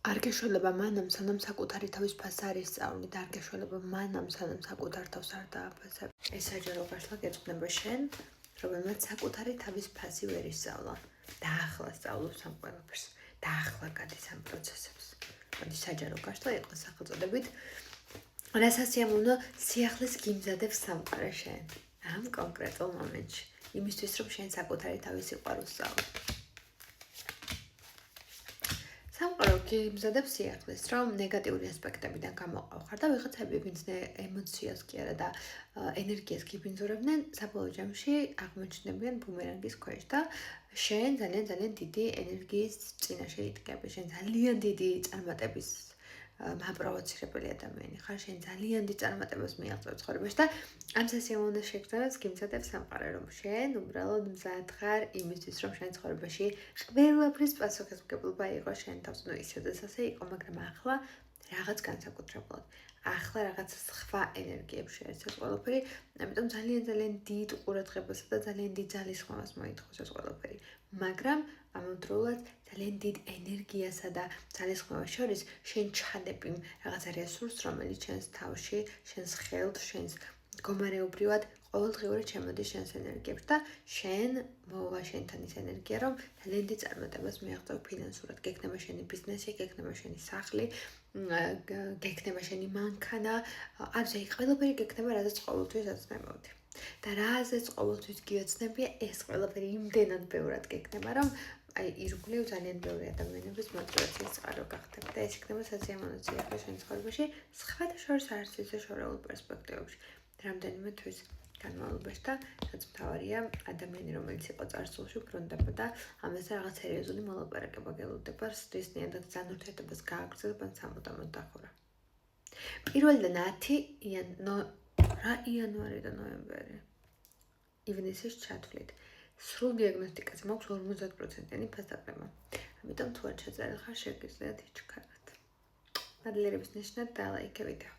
არ გეშველება მანამ, სანამ საკუთარი თავის ფასს არ ისწავლით, არ გეშველება მანამ, სანამ საკუთარ თავს არ დააფასებ. ეს საჯარო გაშლა გეწყდება შენ, რომელმაც საკუთარი თავის ფასი ვერ ისწავლა. დაახლა სწავლობს ამ ყველაფერს, დაახლა გადის ამ პროცესებს. მოდი საჯარო გაშლა იყოს სახელწოდებით, რასასიამოვნო სიახლის გიმზადებს სამყარო შენ. ამ კონკრეტულ მომენტში, იმისთვის რომ შენ საკუთარი თავის სიყვარულს სწავლო. სამყარო გიმზადებს სიახლის, რომ ნეგატიური ასპექტებიდან გამოყავხარ და ვიღაცები ვინც ემოციას კი არა და ენერგიას გიბინძურებდნენ, საბოლოო ჯამში აღმოჩნდებიან ბუმერანგის ქვეშ და შენ ძალიან დიდი ენერგიის წინაშე იდგები, შენ ძალიან დიდი წარმატების მაპროვოცირებელი ადამიანი ხარ, შენ ძალიან დიდ წარმატებას მიაღწევ ცხოვრებაში და ამ სასიამოვნო შეგრძნებას გიმზადებს სამყარო, რომ შენ უბრალოდ მზად ხარ იმისთვის, რომ შენ ცხოვრებაში ყველაფრის პასუხისმგებლობა იყო შენ თავს, ну ისედაც ასე იყო, მაგრამ ახლა რაღაც განსაკუთრებულად. ახლა რაღაც სხვა ენერგიებს შეერცეს ყველაფერი, ამიტომ ძალიან დიდ ყურადღებასა და ძალიან დიდ ძალისხმევას მოითხოვს ეს ყველაფერი. მაგრამ ამავდროულად ძალიან დიდ ენერგიასა და ძალისხმევას შორის შენ ჩადები რაღაცა რესურსს, რომელიც შენს თავში, შენს ხელს, შენს მდგომარეობრივად ყოველდღიურად შემოდის შენს ენერგიებს და შენ მოვა შენთან ის ენერგია, რომ ძალიან დიდ წარმატებას მიაღწევ ფინანსურად. გექნება შენი ბიზნესი, გექნება შენი სახლი, გექნება შენი მანქანა, ასე ყველაფერი გექნება, რაზეც ყოველთვის აცნებოდი. და რაზეც ყოველთვის გიოცნებია, ეს ყველაფერი იმდენად ბევრად გექნება, რომ აი ირგვლივ ძალიან ბევრი ადამიანების мотиваციის წყარო გახდები და ეს იქნება სასიამოვნო სიახლე შენ ცხოვრებაში, სხვათა შორის არც ისე შორეულ პერსპექტივებში. რამდენიმე თვის განმავლობაში და რაც მთავარია, ადამიანი, რომელიც იყო წარსულში, ბრუნდება და ამაზე რაღაც სერიოზული მოლაპარაკება გელოდება, რის ნიადაგ განურთიერთობას გააგრძელებ ან სამუდამოდ დახურა. 1-10 იანვარი და ნოემბერი. ივნისის ჩათვლით. სრულ დიაგნოსტიკაზე მაქვს 50%-იანი ფასდაყრება. ამიტომ თუ არ ჩაწერილ ხარ, შეგიძლიათ იჩქაროთ. მადლიერების ნიშნად და ლაიქე ვიდეო.